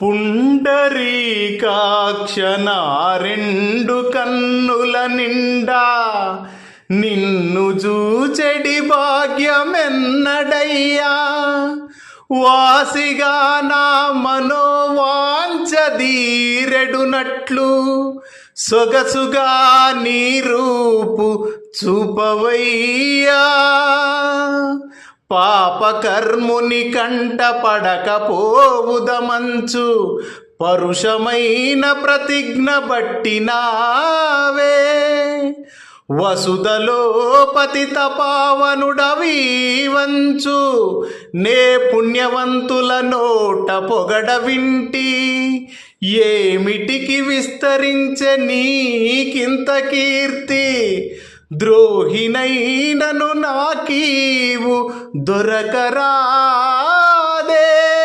పుండరీకాక్ష నా రెండు కన్నుల నిండా నిన్ను చూచెడి భాగ్యమెన్నడయ్యా. వాసిగా నా మనోవాంఛదీరెడునట్లు సొగసుగా నీ రూపు చూపవయ్యా. పాపకర్ముని కంట పడకపోవుదమంచు పరుషమైన ప్రతిజ్ఞ బట్టినావే. వసుదలో పతిత పావనుడవీవంచు నే పుణ్యవంతుల నోట పొగడ వింటి. ఏమిటికి విస్తరించే నీకింత కీర్తి, ద్రోహినైనను నాకీవు దొరకరాదే.